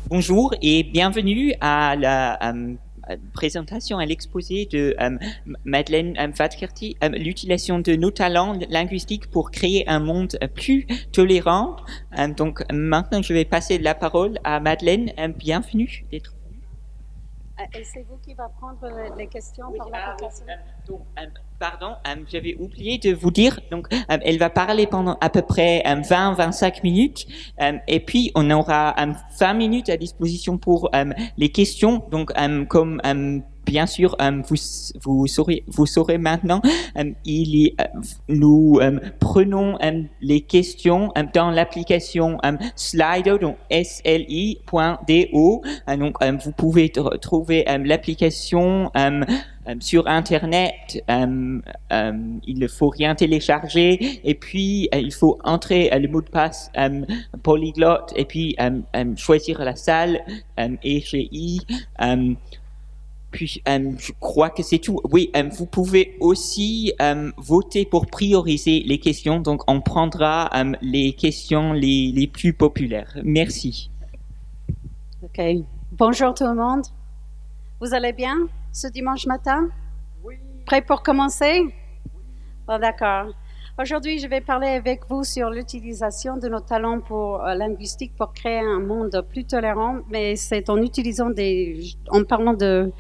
Bonjour et bienvenue à la présentation, à l'exposé de Madeleine Vadkerty, l'utilisation de nos talents linguistiques pour créer un monde plus tolérant. Donc maintenant, je vais passer la parole à Madeleine. Bienvenue d'être. Et c'est vous qui va prendre les questions par l'application? Pardon, j'avais oublié de vous dire, donc elle va parler pendant à peu près 20-25 minutes, et puis on aura 20 minutes à disposition pour les questions. Donc comme bien sûr vous saurez maintenant, nous prenons les questions dans l'application Slido, donc sli.do. Donc vous pouvez trouver l'application sur Internet. Il ne faut rien télécharger, et puis il faut entrer le mot de passe polyglotte, et puis choisir la salle EGI. Puis je crois que c'est tout. Oui, vous pouvez aussi voter pour prioriser les questions. Donc on prendra les questions les plus populaires. Merci. Ok. Bonjour tout le monde. Vous allez bien ce dimanche matin? Oui. Prêt pour commencer? Bon, d'accord. Aujourd'hui, je vais parler avec vous sur l'utilisation de nos talents linguistiques pour créer un monde plus tolérant, mais c'est en parlant de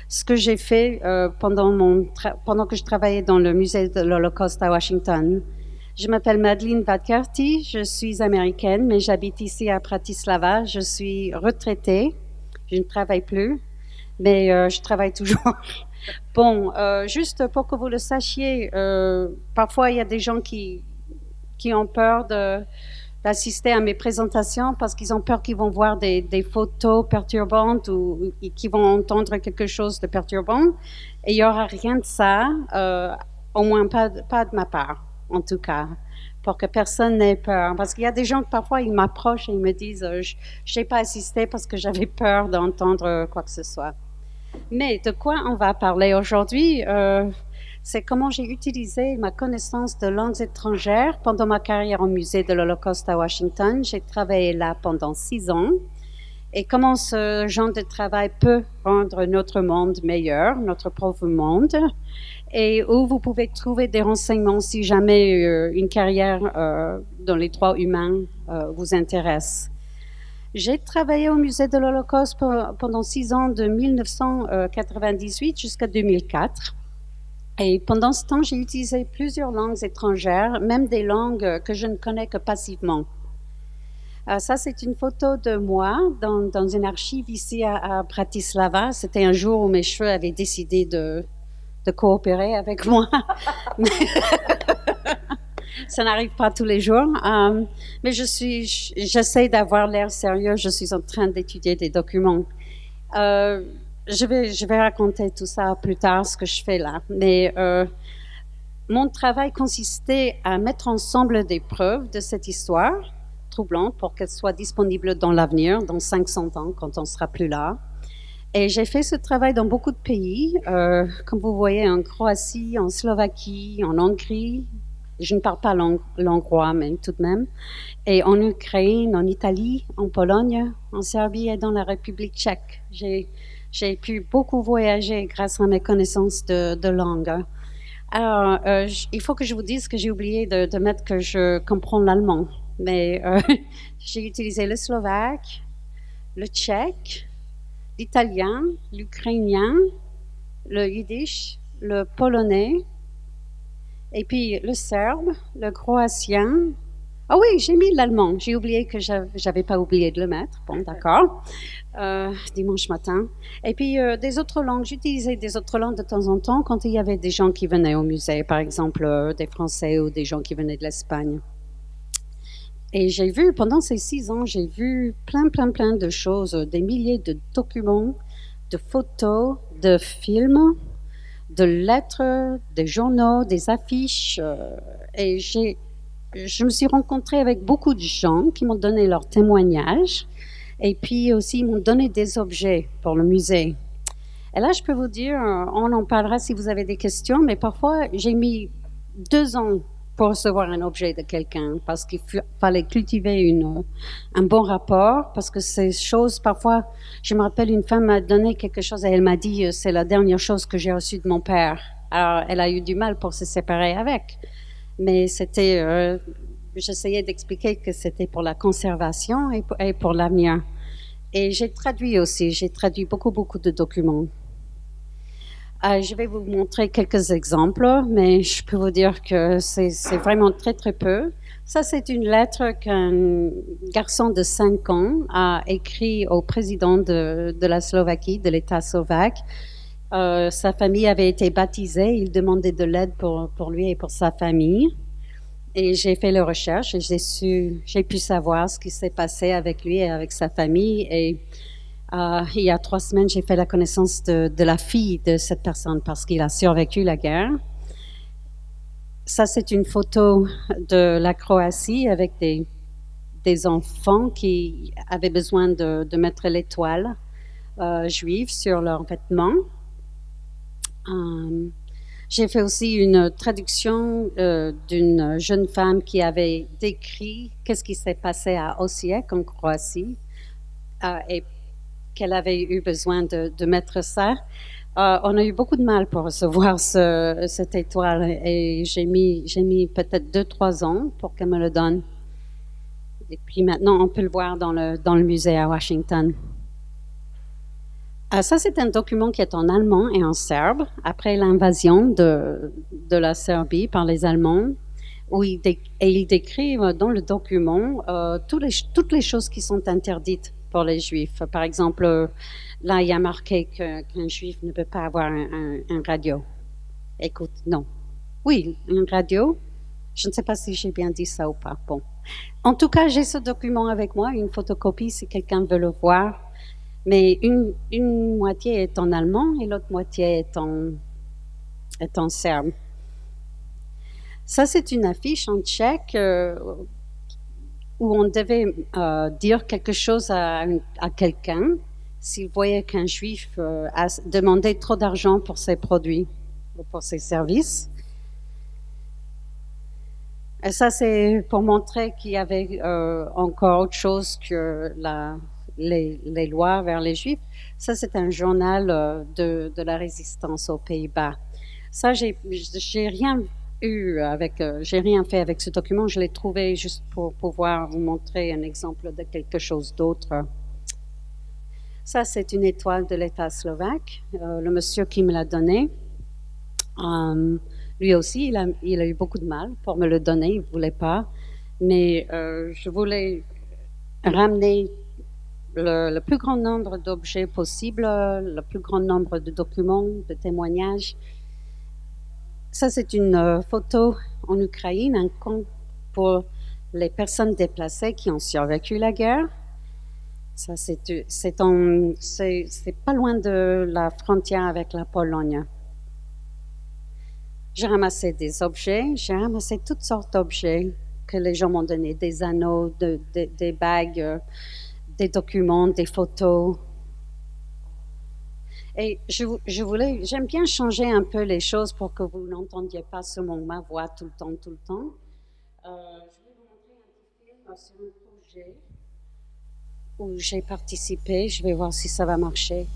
ce que j'ai fait pendant que je travaillais dans le musée de l'Holocauste à Washington. Je m'appelle Madeleine Vadkerty, je suis américaine, mais j'habite ici à Bratislava. Je suis retraitée, je ne travaille plus, mais je travaille toujours. Bon, juste pour que vous le sachiez, parfois il y a des gens qui ont peur d'assister à mes présentations parce qu'ils ont peur qu'ils vont voir des photos perturbantes ou qu'ils vont entendre quelque chose de perturbant. Et il n'y aura rien de ça, au moins pas de ma part, en tout cas, pour que personne n'ait peur. Parce qu'il y a des gens que parfois ils m'approchent et ils me disent je n'ai pas assisté parce que j'avais peur d'entendre quoi que ce soit. Mais de quoi on va parler aujourd'hui, c'est comment j'ai utilisé ma connaissance de langues étrangères pendant ma carrière au musée de l'Holocauste à Washington. J'ai travaillé là pendant 6 ans. Et comment ce genre de travail peut rendre notre monde meilleur, notre propre monde, et où vous pouvez trouver des renseignements si jamais une carrière dans les droits humains vous intéresse. J'ai travaillé au musée de l'Holocauste pendant 6 ans, de 1998 jusqu'à 2004. Et pendant ce temps, j'ai utilisé plusieurs langues étrangères, même des langues que je ne connais que passivement. Ça, c'est une photo de moi dans une archive ici à Bratislava. C'était un jour où mes cheveux avaient décidé de coopérer avec moi. Ça n'arrive pas tous les jours, mais j'essaie d'avoir l'air sérieux. Je suis en train d'étudier des documents. Je vais raconter tout ça plus tard, ce que je fais là. Mais mon travail consistait à mettre ensemble des preuves de cette histoire troublante pour qu'elle soit disponible dans l'avenir, dans 500 ans, quand on ne sera plus là. Et j'ai fait ce travail dans beaucoup de pays, comme vous voyez, en Croatie, en Slovaquie, en Hongrie. Je ne parle pas l'hongrois, mais tout de même. Et en Ukraine, en Italie, en Pologne, en Serbie et dans la République tchèque. J'ai pu beaucoup voyager grâce à mes connaissances de langue. Alors, il faut que je vous dise que j'ai oublié de mettre que je comprends l'allemand. Mais j'ai utilisé le slovaque, le tchèque, l'italien, l'ukrainien, le yiddish, le polonais, et puis le serbe, le croatien. Ah oui, j'ai mis l'allemand. J'ai oublié que j'avais pas oublié de le mettre. Bon, d'accord. Dimanche matin. Et puis des autres langues. J'utilisais des autres langues de temps en temps quand il y avait des gens qui venaient au musée, par exemple des Français ou des gens qui venaient de l'Espagne. Et j'ai vu, pendant ces 6 ans, j'ai vu plein de choses, des milliers de documents, de photos, de films, de lettres, des journaux, des affiches. Et je me suis rencontrée avec beaucoup de gens qui m'ont donné leurs témoignages. Et puis aussi, ils m'ont donné des objets pour le musée. Et là, je peux vous dire, on en parlera si vous avez des questions, mais parfois, j'ai mis 2 ans pour recevoir un objet de quelqu'un, parce qu'il fallait cultiver un bon rapport, parce que ces choses, parfois, je me rappelle, une femme m'a donné quelque chose et elle m'a dit, c'est la dernière chose que j'ai reçue de mon père. Alors, elle a eu du mal pour se séparer avec. Mais c'était, j'essayais d'expliquer que c'était pour la conservation et pour l'avenir. Et j'ai traduit aussi, j'ai traduit beaucoup de documents. Je vais vous montrer quelques exemples, mais je peux vous dire que c'est vraiment très peu. Ça, c'est une lettre qu'un garçon de 5 ans a écrit au président de la Slovaquie, de l'État slovaque. Sa famille avait été baptisée, il demandait de l'aide pour lui et pour sa famille. Et j'ai fait les recherches et j'ai pu savoir ce qui s'est passé avec lui et avec sa famille. Et il y a 3 semaines, j'ai fait la connaissance de la fille de cette personne parce qu'il a survécu la guerre. Ça, c'est une photo de la Croatie avec des enfants qui avaient besoin de mettre l'étoile juive sur leurs vêtements. J'ai fait aussi une traduction d'une jeune femme qui avait décrit qu'est-ce qui s'est passé à Osijek en Croatie et qu'elle avait eu besoin de mettre ça. On a eu beaucoup de mal pour recevoir cette étoile et j'ai mis peut-être 2-3 ans pour qu'elle me le donne. Et puis maintenant, on peut le voir dans le musée à Washington. Ça, c'est un document qui est en allemand et en serbe, après l'invasion de la Serbie par les Allemands, où il décrit dans le document toutes les choses qui sont interdites pour les Juifs. Par exemple, là, il y a marqué qu'un Juif ne peut pas avoir un radio. Écoute, non. Oui, un radio. Je ne sais pas si j'ai bien dit ça ou pas. Bon. En tout cas, j'ai ce document avec moi, une photocopie si quelqu'un veut le voir. Mais une moitié est en allemand et l'autre moitié est en serbe. Ça, c'est une affiche en tchèque où on devait dire quelque chose à quelqu'un s'il voyait qu'un juif a demandé trop d'argent pour ses produits ou pour ses services. Et ça, c'est pour montrer qu'il y avait encore autre chose que les lois vers les Juifs. Ça, c'est un journal de la résistance aux Pays-Bas. Ça, j'ai rien fait avec ce document. Je l'ai trouvé juste pour pouvoir vous montrer un exemple de quelque chose d'autre. Ça, c'est une étoile de l'État slovaque. Le monsieur qui me l'a donné, lui aussi, il a eu beaucoup de mal pour me le donner. Il ne voulait pas. Mais je voulais ramener le plus grand nombre d'objets possible, le plus grand nombre de documents, de témoignages. Ça, c'est une photo en Ukraine, un camp pour les personnes déplacées qui ont survécu la guerre. Ça, c'est pas loin de la frontière avec la Pologne. J'ai ramassé des objets, j'ai ramassé toutes sortes d'objets que les gens m'ont donnés, des anneaux, des bagues, des documents, des photos. Et j'aime bien changer un peu les choses pour que vous n'entendiez pas seulement ma voix tout le temps. Je vais vous montrer un petit film sur un projet où j'ai participé. Je vais voir si ça va marcher.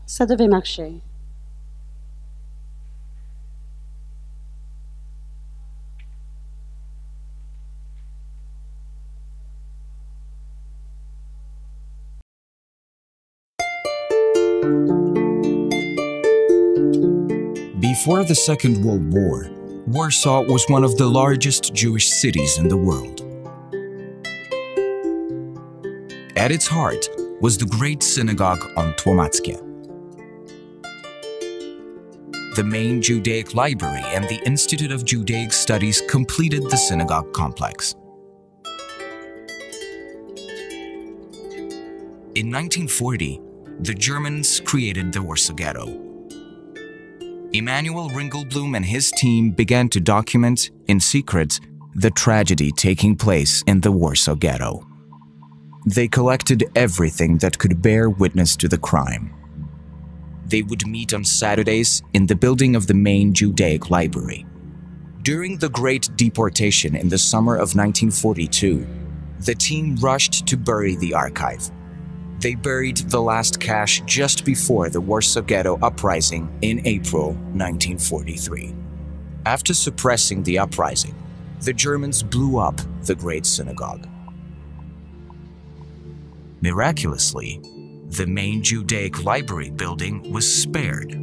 Ça devait marcher. Before the Second World War, Warsaw was one of the largest Jewish cities in the world. At its heart was the Great Synagogue on Tłomackie. The main Judaic library and the Institute of Judaic Studies completed the synagogue complex. In 1940, the Germans created the Warsaw Ghetto. Emanuel Ringelblum and his team began to document, in secret, the tragedy taking place in the Warsaw Ghetto. They collected everything that could bear witness to the crime. They would meet on Saturdays in the building of the main Judaic library. During the Great Deportation in the summer of 1942, the team rushed to bury the archive. They buried the last cache just before the Warsaw Ghetto uprising in April 1943. After suppressing the uprising, the Germans blew up the Great Synagogue. Miraculously, the main Judaic library building was spared.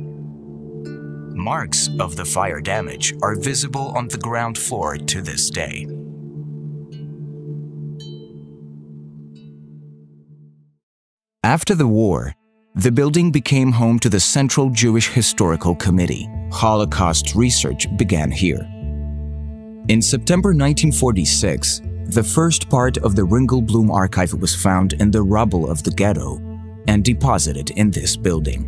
Marks of the fire damage are visible on the ground floor to this day. After the war, the building became home to the Central Jewish Historical Committee. Holocaust research began here. In September 1946, the first part of the Ringelblum archive was found in the rubble of the ghetto and deposited in this building.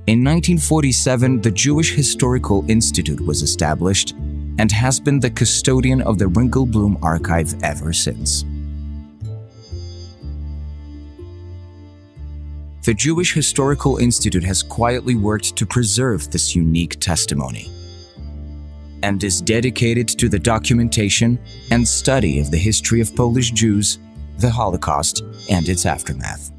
In 1947, the Jewish Historical Institute was established and has been the custodian of the Ringelblum archive ever since. The Jewish Historical Institute has quietly worked to preserve this unique testimony and is dedicated to the documentation and study of the history of Polish Jews, the Holocaust, and its aftermath.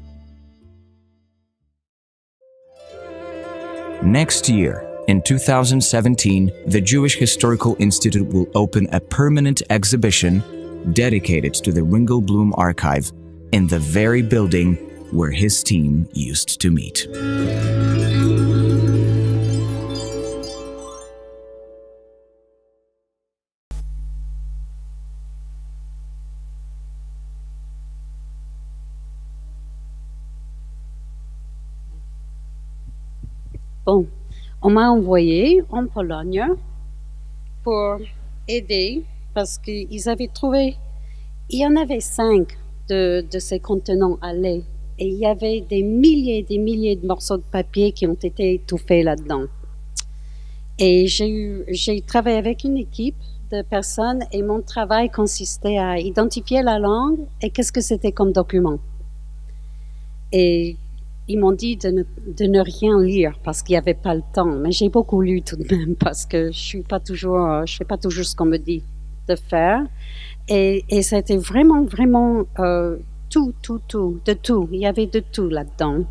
Next year, in 2017, the Jewish Historical Institute will open a permanent exhibition dedicated to the Ringelblum archive in the very building where his team used to meet. Bon, on m'a envoyé en Pologne pour aider parce qu'ils avaient trouvé, il y en avait 5 de ces contenants à lait. Et il y avait des milliers de morceaux de papier qui ont été étouffés là-dedans. Et j'ai travaillé avec une équipe de personnes et mon travail consistait à identifier la langue et qu'est-ce que c'était comme document. Et ils m'ont dit de ne rien lire parce qu'il n'y avait pas le temps. Mais j'ai beaucoup lu tout de même parce que je fais pas toujours ce qu'on me dit de faire. Et c'était vraiment tout, de tout. Il y avait de tout là-dedans.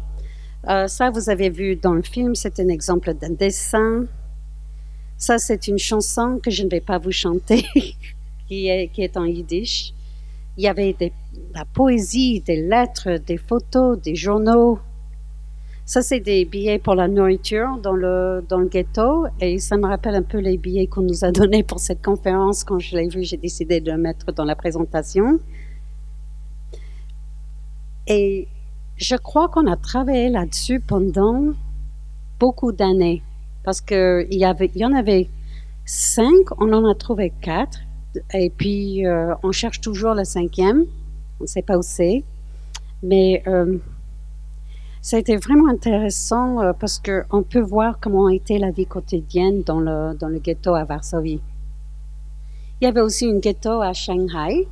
Ça, vous avez vu dans le film, c'est un exemple d'un dessin. Ça, c'est une chanson que je ne vais pas vous chanter, qui est en yiddish. Il y avait la poésie, des lettres, des photos, des journaux. Ça, c'est des billets pour la nourriture dans le ghetto. Et ça me rappelle un peu les billets qu'on nous a donnés pour cette conférence. Quand je l'ai vu, j'ai décidé de le mettre dans la présentation. Et je crois qu'on a travaillé là-dessus pendant beaucoup d'années. Parce qu'il y en avait 5, on en a trouvé 4. Et puis, on cherche toujours le 5e. On ne sait pas où c'est. Mais ça a été vraiment intéressant parce qu'on peut voir comment était la vie quotidienne dans le ghetto à Varsovie. Il y avait aussi un ghetto à Shanghai.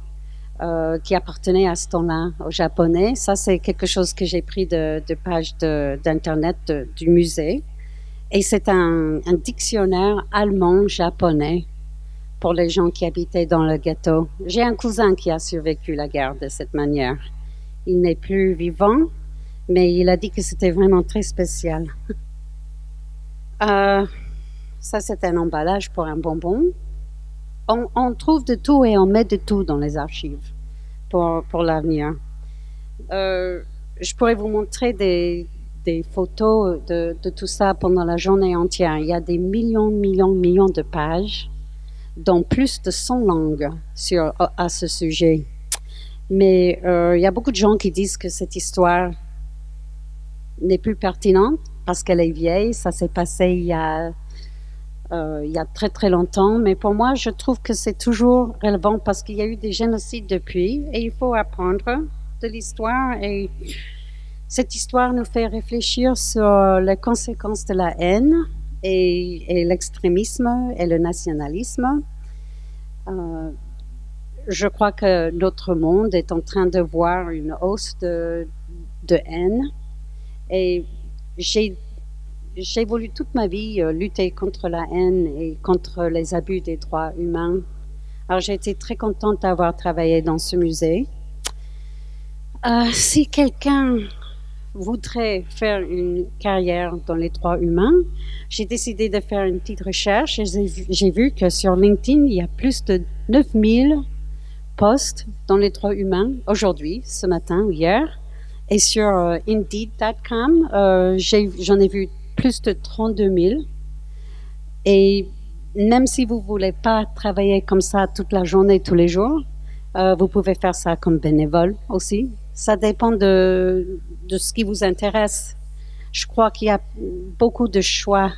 Qui appartenait à ce temps-là aux Japonais. Ça, c'est quelque chose que j'ai pris de pages d'Internet du musée. Et c'est un dictionnaire allemand-japonais pour les gens qui habitaient dans le ghetto. J'ai un cousin qui a survécu la guerre de cette manière. Il n'est plus vivant, mais il a dit que c'était vraiment très spécial. Ça, c'est un emballage pour un bonbon. On trouve de tout et on met de tout dans les archives pour l'avenir. Je pourrais vous montrer des photos de tout ça pendant la journée entière. Il y a des millions de pages dans plus de 100 langues à ce sujet. Mais il y a beaucoup de gens qui disent que cette histoire n'est plus pertinente parce qu'elle est vieille. Ça s'est passé il y a très longtemps, mais pour moi, je trouve que c'est toujours relevant parce qu'il y a eu des génocides depuis et il faut apprendre de l'histoire et cette histoire nous fait réfléchir sur les conséquences de la haine et l'extrémisme et le nationalisme. Je crois que notre monde est en train de voir une hausse de haine et j'ai voulu toute ma vie lutter contre la haine et contre les abus des droits humains. Alors j'ai été très contente d'avoir travaillé dans ce musée. Si quelqu'un voudrait faire une carrière dans les droits humains, j'ai décidé de faire une petite recherche et j'ai vu que sur LinkedIn, il y a plus de 9000 posts dans les droits humains aujourd'hui, ce matin ou hier. Et sur Indeed.com, j'en ai vu plus de 32 000. Et même si vous ne voulez pas travailler comme ça toute la journée, tous les jours, vous pouvez faire ça comme bénévole aussi. Ça dépend de ce qui vous intéresse. Je crois qu'il y a beaucoup de choix.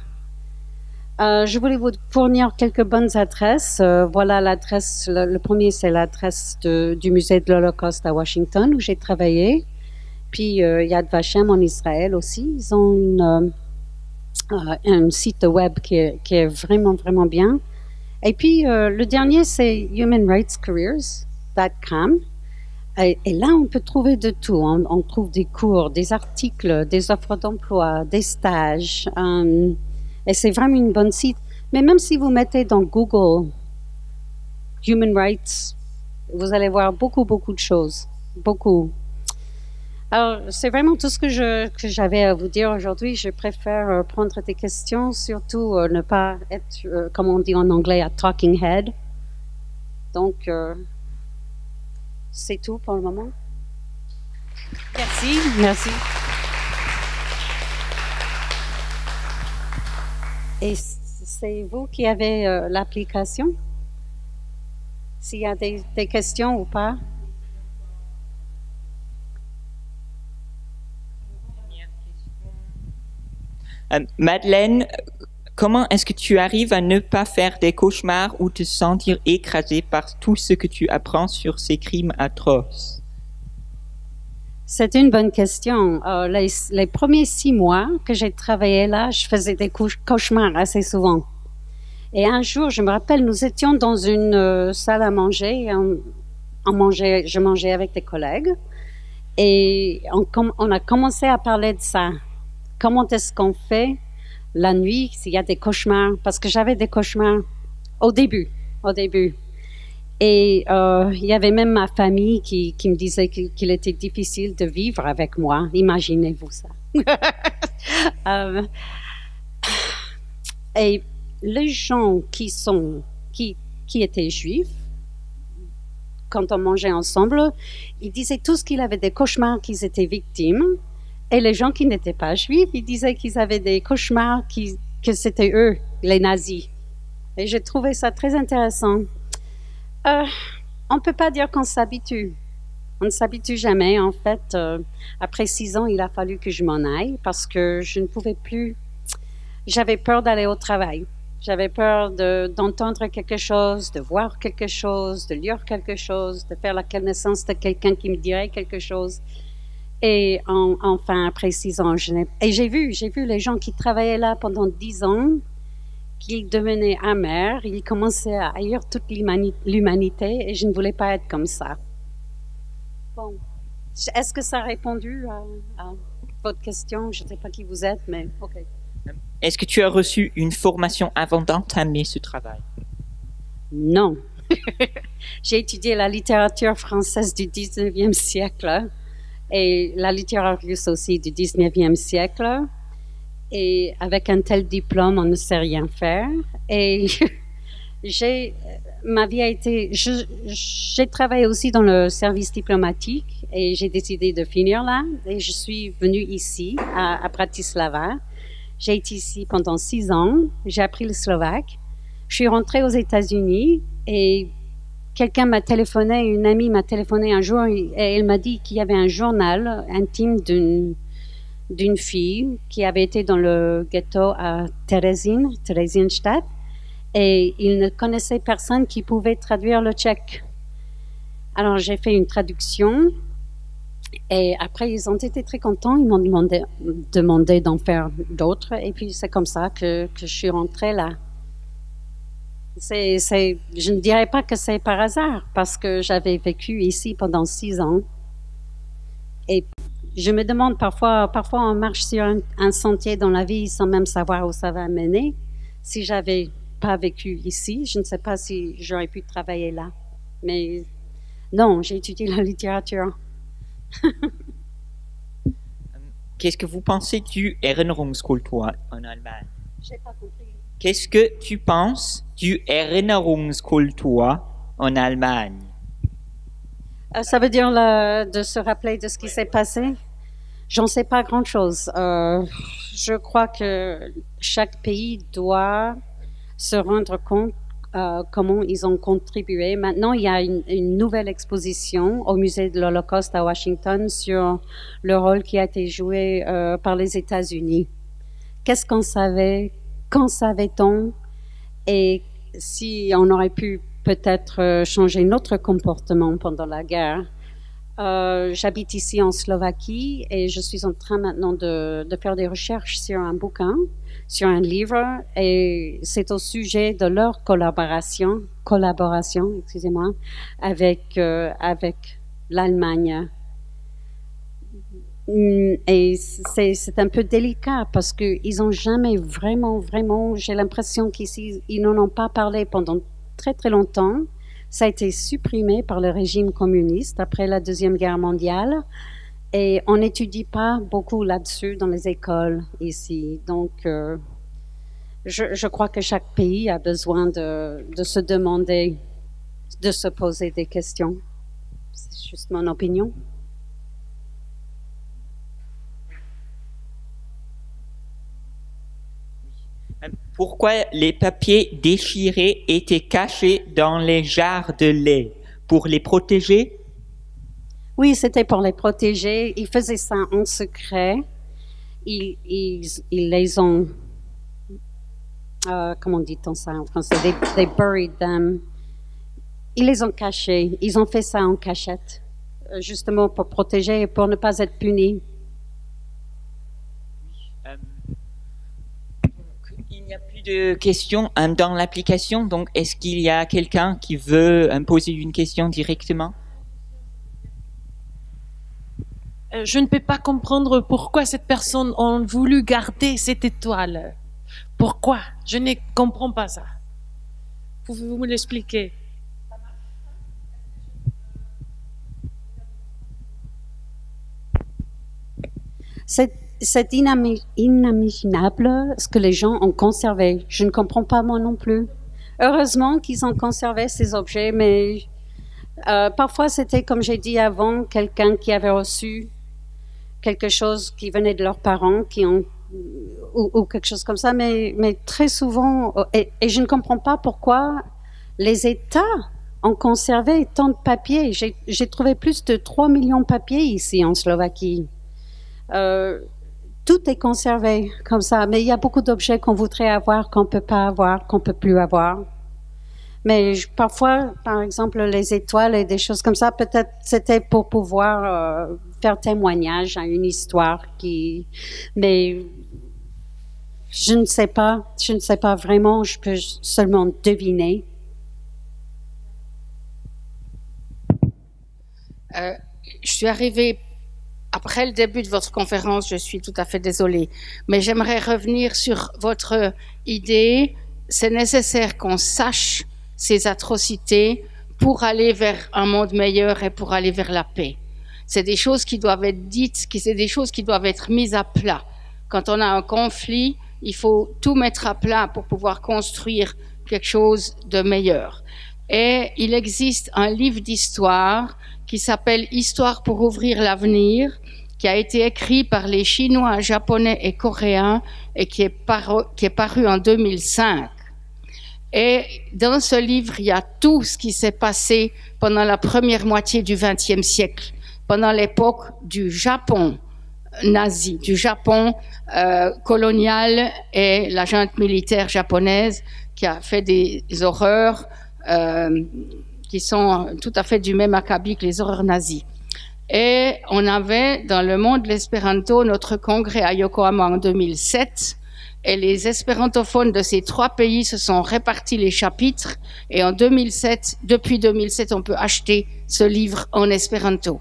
Je voulais vous fournir quelques bonnes adresses. Voilà l'adresse. Le premier, c'est l'adresse du musée de l'Holocauste à Washington, où j'ai travaillé. Puis Yad Vashem en Israël aussi. Ils ont un site web qui est vraiment, vraiment bien. Et puis le dernier, c'est humanrightscareers.com. Et là, on peut trouver de tout. On trouve des cours, des articles, des offres d'emploi, des stages. Et c'est vraiment une bonne site. Mais même si vous mettez dans Google Human Rights, vous allez voir beaucoup, beaucoup de choses. Beaucoup. Alors, c'est vraiment tout ce que j'avais à vous dire aujourd'hui. Je préfère prendre des questions, surtout ne pas être, comme on dit en anglais, a talking head. Donc, c'est tout pour le moment. Merci, merci. Et c'est vous qui avez l'application? S'il y a des questions ou pas? Madeleine, comment est-ce que tu arrives à ne pas faire des cauchemars ou te sentir écrasée par tout ce que tu apprends sur ces crimes atroces? C'est une bonne question. Les premiers 6 mois que j'ai travaillé là, je faisais des cauchemars assez souvent. Et un jour, je me rappelle, nous étions dans une salle à manger. Je mangeais avec des collègues. Et on a commencé à parler de ça. Comment est-ce qu'on fait la nuit s'il y a des cauchemars? Parce que j'avais des cauchemars au début. Et il y avait même ma famille qui me disait qu'il était difficile de vivre avec moi. Imaginez-vous ça. Et les gens qui étaient juifs, quand on mangeait ensemble, ils disaient tous qu'ils avaient des cauchemars, qu'ils étaient victimes. Et les gens qui n'étaient pas juifs, ils disaient qu'ils avaient des cauchemars, que c'était eux, les nazis. Et j'ai trouvé ça très intéressant. On ne peut pas dire qu'on s'habitue. On ne s'habitue jamais. En fait, après 6 ans, il a fallu que je m'en aille parce que je ne pouvais plus. J'avais peur d'aller au travail. J'avais peur d'entendre quelque chose, de voir quelque chose, de lire quelque chose, de faire la connaissance de quelqu'un qui me dirait quelque chose. Et enfin, après 6 ans, j'ai vu les gens qui travaillaient là pendant 10 ans, qu'ils devenaient amers, ils commençaient à haïr toute l'humanité, et je ne voulais pas être comme ça. Bon, est-ce que ça a répondu à votre question? Je ne sais pas qui vous êtes, mais OK. Est-ce que tu as reçu une formation avant d'entamer ce travail? Non. J'ai étudié la littérature française du 19e siècle. Et la littérature russe aussi du 19e siècle. Et avec un tel diplôme, on ne sait rien faire. Et ma vie a été... J'ai travaillé aussi dans le service diplomatique et j'ai décidé de finir là. Et je suis venue ici, à Bratislava. J'ai été ici pendant 6 ans. J'ai appris le slovaque. Je suis rentrée aux États-Unis et... Quelqu'un m'a téléphoné, une amie m'a téléphoné un jour et elle m'a dit qu'il y avait un journal intime d'une fille qui avait été dans le ghetto à Theresienstadt, et il ne connaissait personne qui pouvait traduire le tchèque. Alors j'ai fait une traduction et après ils ont été très contents, ils m'ont demandé d'en faire d'autres et puis c'est comme ça que je suis rentrée là. Je ne dirais pas que c'est par hasard, parce que j'avais vécu ici pendant 6 ans. Et je me demande parfois on marche sur un sentier dans la vie sans même savoir où ça va mener. Si j'avais pas vécu ici, je ne sais pas si j'aurais pu travailler là. Mais non, j'ai étudié la littérature. Qu'est-ce que vous pensez du Erinnerungskultur en Allemagne? J'ai pas compris. Qu'est-ce que tu penses du Erinnerungskultur en Allemagne? Ça veut dire de se rappeler de ce qui s'est passé. J'en sais pas grand-chose. Je crois que chaque pays doit se rendre compte comment ils ont contribué. Maintenant, il y a une nouvelle exposition au musée de l'Holocauste à Washington sur le rôle qui a été joué par les États-Unis. Qu'est-ce qu'on savait? Qu'en savait-on? Et si on aurait pu peut-être changer notre comportement pendant la guerre. J'habite ici en Slovaquie et je suis en train maintenant de faire des recherches sur un bouquin, sur un livre, et c'est au sujet de leur collaboration, excusez-moi, avec l'Allemagne. Et c'est un peu délicat parce qu'ils n'ont jamais vraiment, j'ai l'impression qu'ici, ils n'en ont pas parlé pendant très très longtemps. Ça a été supprimé par le régime communiste après la Deuxième Guerre mondiale et on n'étudie pas beaucoup là-dessus dans les écoles ici. Donc, je crois que chaque pays a besoin de se demander, de se poser des questions. C'est juste mon opinion. Pourquoi les papiers déchirés étaient cachés dans les jarres de lait? Pour les protéger? Oui, c'était pour les protéger. Ils faisaient ça en secret. Ils les ont... comment dit-on ça en français? They buried them. Ils les ont cachés. Ils ont fait ça en cachette, justement pour protéger et pour ne pas être punis. Il n'y a plus de questions dans l'application, donc est-ce qu'il y a quelqu'un qui veut poser une question directement? Je ne peux pas comprendre pourquoi cette personne a voulu garder cette étoile. Pourquoi? Je ne comprends pas ça. Pouvez-vous me l'expliquer? C'est inimaginable ce que les gens ont conservé. Je ne comprends pas moi non plus. Heureusement qu'ils ont conservé ces objets, mais parfois c'était, comme j'ai dit avant, quelqu'un qui avait reçu quelque chose qui venait de leurs parents, ou quelque chose comme ça, mais très souvent, et je ne comprends pas pourquoi les États ont conservé tant de papiers. J'ai trouvé plus de 3 millions de papiers ici en Slovaquie. Tout est conservé comme ça, mais il y a beaucoup d'objets qu'on voudrait avoir, qu'on peut pas avoir, qu'on peut plus avoir. Mais parfois, par exemple, les étoiles et des choses comme ça, peut-être c'était pour pouvoir faire témoignage à une histoire mais je ne sais pas vraiment, je peux seulement deviner. Je suis arrivée après le début de votre conférence, je suis tout à fait désolée, mais j'aimerais revenir sur votre idée. C'est nécessaire qu'on sache ces atrocités pour aller vers un monde meilleur et pour aller vers la paix. C'est des choses qui doivent être dites, c'est des choses qui doivent être mises à plat. Quand on a un conflit, il faut tout mettre à plat pour pouvoir construire quelque chose de meilleur. Et il existe un livre d'histoire qui s'appelle « Histoire pour ouvrir l'avenir », qui a été écrit par les Chinois, Japonais et Coréens et qui est paru en 2005. Et dans ce livre, il y a tout ce qui s'est passé pendant la première moitié du XXe siècle, pendant l'époque du Japon nazi, du Japon colonial et la junte militaire japonaise qui a fait des horreurs qui sont tout à fait du même acabit que les horreurs nazies. Et on avait dans le monde de l'espéranto notre congrès à Yokohama en 2007 et les espérantophones de ces 3 pays se sont répartis les chapitres et en 2007, depuis 2007, on peut acheter ce livre en espéranto.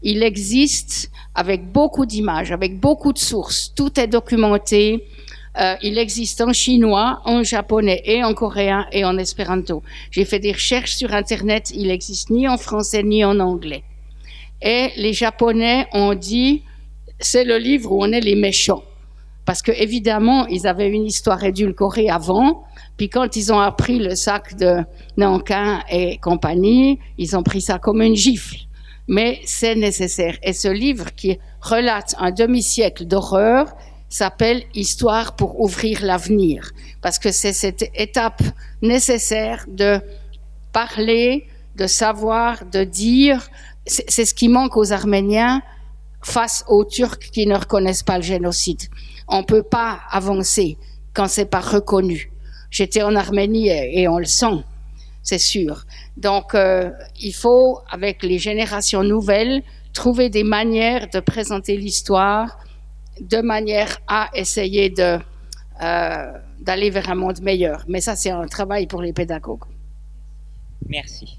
Il existe avec beaucoup d'images, avec beaucoup de sources. Tout est documenté. Il existe en chinois, en japonais et en coréen et en espéranto. J'ai fait des recherches sur Internet. Il n'existe ni en français ni en anglais. Et les Japonais ont dit, c'est le livre où on est les méchants. Parce que évidemment, ils avaient une histoire édulcorée avant. Puis quand ils ont appris le sac de Nankin et compagnie, ils ont pris ça comme une gifle. Mais c'est nécessaire. Et ce livre qui relate un demi-siècle d'horreur s'appelle « Histoire pour ouvrir l'avenir ». Parce que c'est cette étape nécessaire de parler, de savoir, de dire. C'est ce qui manque aux Arméniens face aux Turcs qui ne reconnaissent pas le génocide. On ne peut pas avancer quand c'est pas reconnu. J'étais en Arménie et on le sent, c'est sûr. Donc, il faut, avec les générations nouvelles, trouver des manières de présenter l'histoire de manière à essayer d'aller vers un monde meilleur. Mais ça, c'est un travail pour les pédagogues. Merci.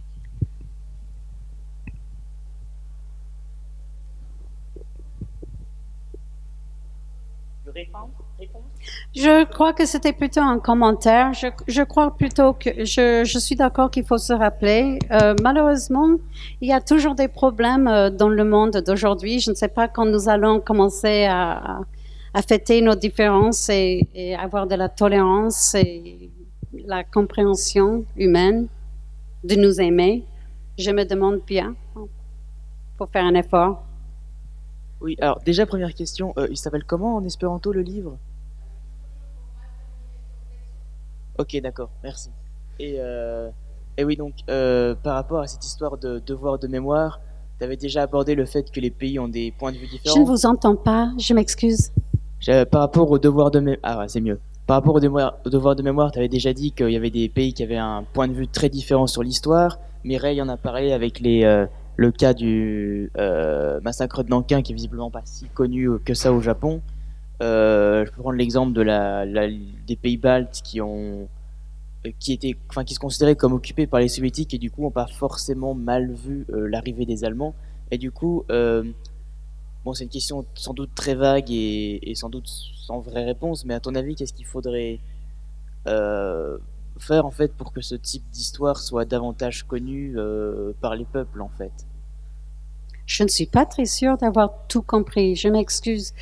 Je crois que c'était plutôt un commentaire. Je crois plutôt que je suis d'accord qu'il faut se rappeler. Malheureusement, il y a toujours des problèmes dans le monde d'aujourd'hui. Je ne sais pas quand nous allons commencer à fêter nos différences et avoir de la tolérance et la compréhension humaine de nous aimer. Je me demande bien. Faut faire un effort. Oui, alors déjà première question, il s'appelle comment en espéranto le livre? Ok, d'accord, merci. Et oui, donc par rapport à cette histoire de devoir de mémoire, tu avais déjà abordé le fait que les pays ont des points de vue différents. Je ne vous entends pas, je m'excuse. Par rapport au devoir de mémoire, ah ouais, c'est mieux. Par rapport au devoir de mémoire, tu avais déjà dit qu'il y avait des pays qui avaient un point de vue très différent sur l'histoire. Mireille en a parlé avec le cas du massacre de Nankin, qui est visiblement pas si connu que ça au Japon. Je peux prendre l'exemple des pays baltes qui se considéraient comme occupés par les soviétiques et du coup n'ont pas forcément mal vu l'arrivée des Allemands. Et du coup, bon, c'est une question sans doute très vague et sans doute sans vraie réponse, mais à ton avis, qu'est-ce qu'il faudrait faire en fait pour que ce type d'histoire soit davantage connu par les peuples en fait? Je ne suis pas très sûre d'avoir tout compris. Je m'excuse.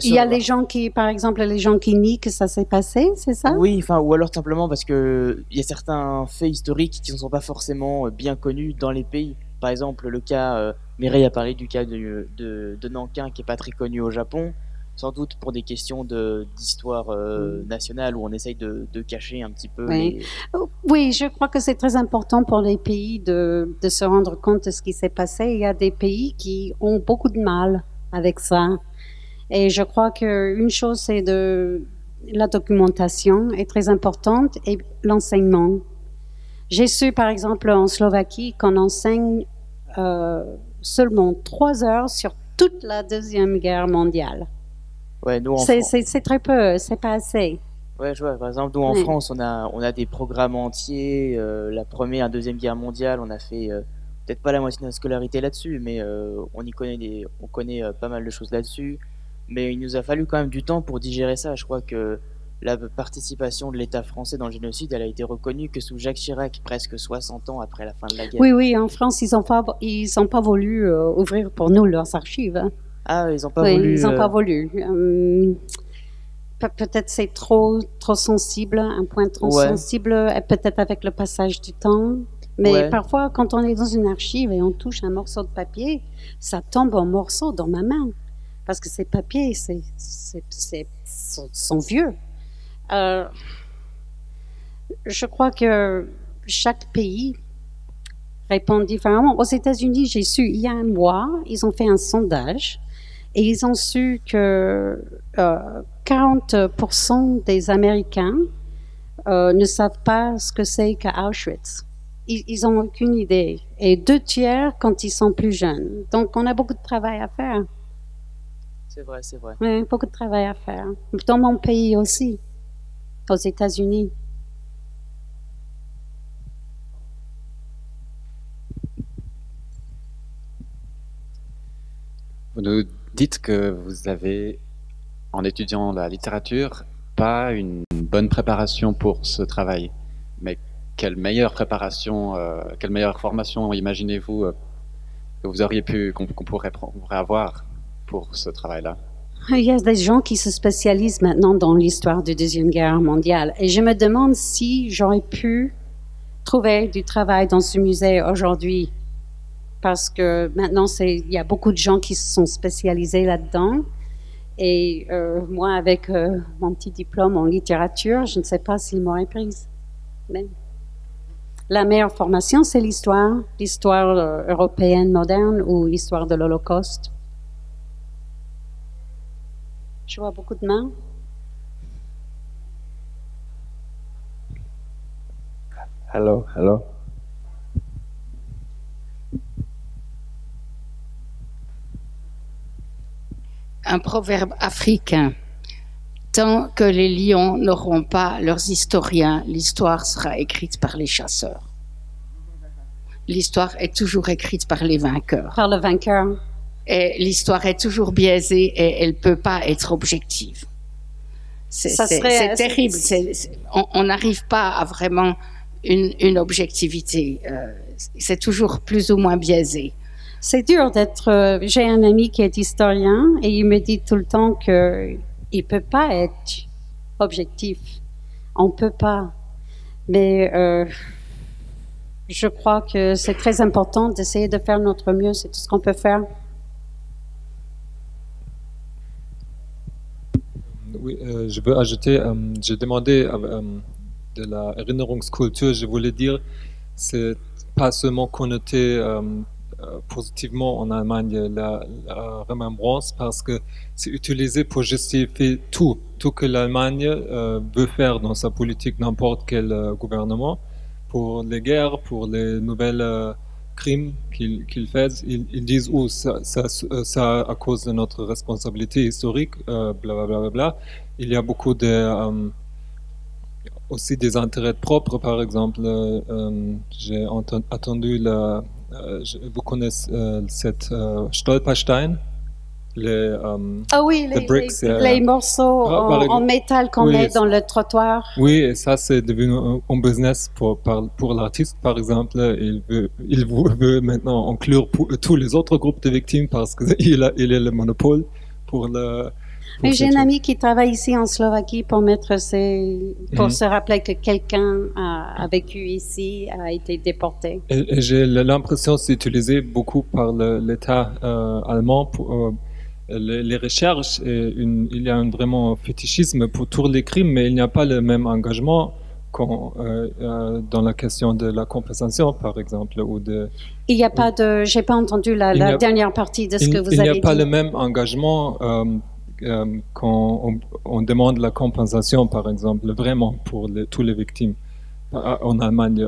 Il y a les gens qui, par exemple, les gens qui nient que ça s'est passé, c'est ça? Oui, enfin, ou alors simplement parce que il y a certains faits historiques qui ne sont pas forcément bien connus dans les pays. Par exemple, le cas, Mireille a parlé du cas de Nankin qui est pas très connu au Japon, sans doute pour des questions d'histoire nationale où on essaye de cacher un petit peu. Oui. Oui, je crois que c'est très important pour les pays de se rendre compte de ce qui s'est passé. Il y a des pays qui ont beaucoup de mal avec ça. Et je crois qu'une chose, c'est la documentation est très importante et l'enseignement. J'ai su, par exemple, en Slovaquie, qu'on enseigne seulement 3 heures sur toute la Deuxième Guerre mondiale. Ouais, nous c'est très peu, c'est pas assez. Ouais, je vois. Par exemple, nous en France, on a des programmes entiers. La Première et Deuxième Guerre mondiale, on a fait peut-être pas la moitié de notre scolarité là-dessus, mais on connaît pas mal de choses là-dessus. Mais il nous a fallu quand même du temps pour digérer ça. Je crois que la participation de l'État français dans le génocide, elle a été reconnue que sous Jacques Chirac, presque 60 ans après la fin de la guerre. Oui, en France, ils n'ont pas voulu ouvrir pour nous leurs archives. Hein. Ah, ils n'ont pas voulu. Ils n'ont pas voulu. Peut-être c'est trop sensible, un point trop sensible, peut-être avec le passage du temps. Mais parfois, quand on est dans une archive et on touche un morceau de papier, ça tombe en morceaux dans ma main. Parce que ces papiers sont vieux. Je crois que chaque pays répond différemment. Aux États-Unis, j'ai su, il y a un mois, ils ont fait un sondage et ils ont su que 40% des Américains ne savent pas ce que c'est qu'à Auschwitz. Ils n'ont aucune idée. Et 2/3 quand ils sont plus jeunes. Donc, on a beaucoup de travail à faire. C'est vrai. Oui, beaucoup de travail à faire. Dans mon pays aussi, aux États-Unis. nous dites que vous avez, en étudiant la littérature, pas une bonne préparation pour ce travail. Mais quelle meilleure préparation, quelle meilleure formation imaginez-vous que vous auriez qu'on pourrait avoir pour ce travail-là? Il y a des gens qui se spécialisent maintenant dans l'histoire de la Deuxième Guerre mondiale. Et je me demande si j'aurais pu trouver du travail dans ce musée aujourd'hui. Parce que maintenant, il y a beaucoup de gens qui se sont spécialisés là-dedans. Et moi, avec mon petit diplôme en littérature, je ne sais pas s'ils m'auraient prise. Mais la meilleure formation, c'est l'histoire européenne moderne ou l'histoire de l'Holocauste. Je vois beaucoup de mains. Hello. Un proverbe africain. Tant que les lions n'auront pas leurs historiens, l'histoire sera écrite par les chasseurs. L'histoire est toujours écrite par les vainqueurs. Par le vainqueur. Et l'histoire est toujours biaisée et elle ne peut pas être objective. C'est terrible. On n'arrive pas à vraiment une objectivité. C'est toujours plus ou moins biaisé. C'est dur d'être... j'ai un ami qui est historien et il me dit tout le temps qu'il ne peut pas être objectif. On ne peut pas. Mais je crois que c'est très important d'essayer de faire notre mieux. C'est tout ce qu'on peut faire. Oui, je veux ajouter, j'ai demandé de la Erinnerungskultur, je voulais dire, c'est pas seulement connoté positivement en Allemagne, la remembrance, parce que c'est utilisé pour justifier tout que l'Allemagne veut faire dans sa politique, n'importe quel gouvernement, pour les guerres, pour les nouvelles crimes qu'ils font. Ils disent ça à cause de notre responsabilité historique, blablabla. Il y a beaucoup aussi des intérêts propres, par exemple. J'ai entendu vous connaissez cette Stolperstein, les bricks, les morceaux en métal qu'on met dans le trottoir. Oui, et ça c'est devenu un business pour l'artiste, par exemple. Il veut maintenant inclure tous les autres groupes de victimes parce qu'il est le monopole pour le... J'ai un ami qui travaille ici en Slovaquie pour se rappeler que quelqu'un a vécu ici, a été déporté. Et j'ai l'impression que c'est utilisé beaucoup par l'État allemand pour les recherches. Il y a vraiment un fétichisme pour tous les crimes, mais il n'y a pas le même engagement dans la question de la compensation, par exemple. Il n'y a pas de... J'ai pas entendu la dernière partie de ce que vous avez dit. Il n'y a pas le même engagement quand on demande la compensation, par exemple, vraiment pour tous les victimes en Allemagne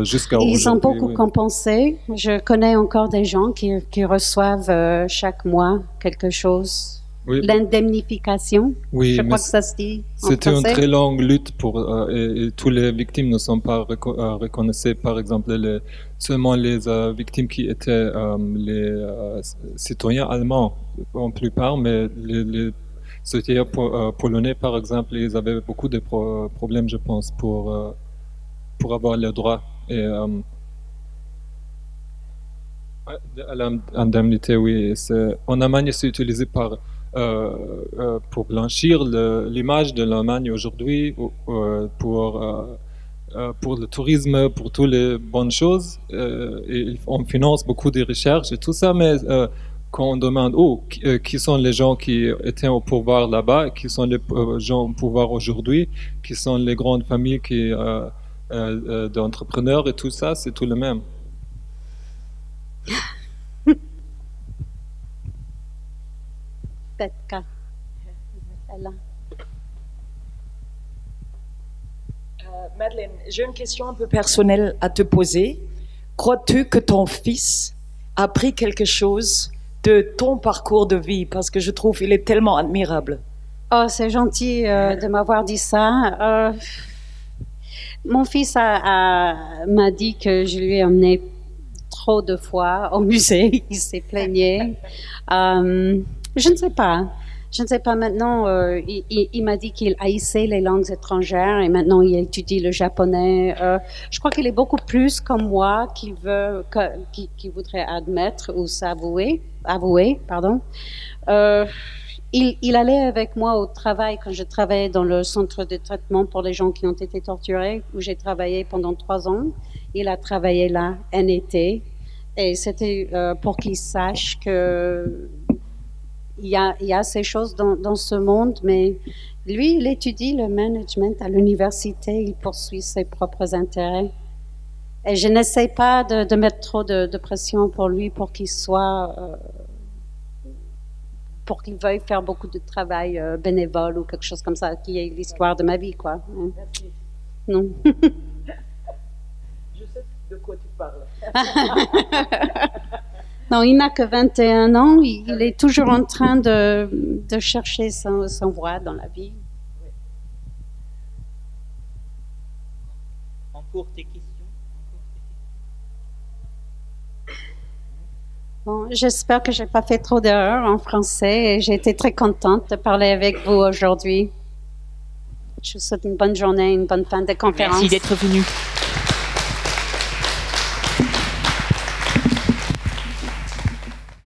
jusqu'à aujourd'hui. Ils ont beaucoup compensé. Je connais encore des gens qui reçoivent chaque mois quelque chose. Oui. L'indemnification, je crois que ça se dit en C'était français. une très longue lutte et tous les victimes ne sont pas reconnues. Par exemple, seulement les victimes qui étaient les citoyens allemands en plupart, mais les citoyens polonais, par exemple, ils avaient beaucoup de problèmes, je pense, pour avoir leurs droits. Et l'indemnité, oui. En Allemagne, c'est utilisé pour blanchir l'image de l'Allemagne aujourd'hui, pour le tourisme, pour toutes les bonnes choses. Et on finance beaucoup de recherches et tout ça, mais quand on demande qui sont les gens qui étaient au pouvoir là-bas, qui sont les gens au pouvoir aujourd'hui, qui sont les grandes familles d'entrepreneurs et tout ça, c'est tout le même. Madeleine, j'ai une question un peu personnelle à te poser. Crois-tu que ton fils a appris quelque chose de ton parcours de vie? Parce que je trouve qu'il est tellement admirable. Oh, c'est gentil de m'avoir dit ça. Mon fils m'a dit que je lui ai emmené trop de fois au musée. Il s'est plaigné. Je ne sais pas. Je ne sais pas maintenant. Il m'a dit qu'il haïssait les langues étrangères et maintenant il étudie le japonais. Je crois qu'il est beaucoup plus comme moi qui voudrait admettre ou avouer, pardon. Il allait avec moi au travail quand je travaillais dans le centre de traitement pour les gens qui ont été torturés, où j'ai travaillé pendant 3 ans. Il a travaillé là un été et c'était pour qu'il sache que il y a ces choses dans ce monde, mais lui, il étudie le management à l'université, il poursuit ses propres intérêts. Et je n'essaie pas de mettre trop de pression pour lui pour qu'il soit... pour qu'il veuille faire beaucoup de travail bénévole ou quelque chose comme ça, qui est l'histoire de ma vie, quoi. Merci. Non. Je sais de quoi tu parles. Non, il n'a que 21 ans, il est toujours en train de chercher son voie dans la vie. Encore tes questions? Bon, j'espère que j'ai pas fait trop d'erreurs en français et j'ai été très contente de parler avec vous aujourd'hui. Je vous souhaite une bonne journée, une bonne fin de conférence. Merci d'être venu.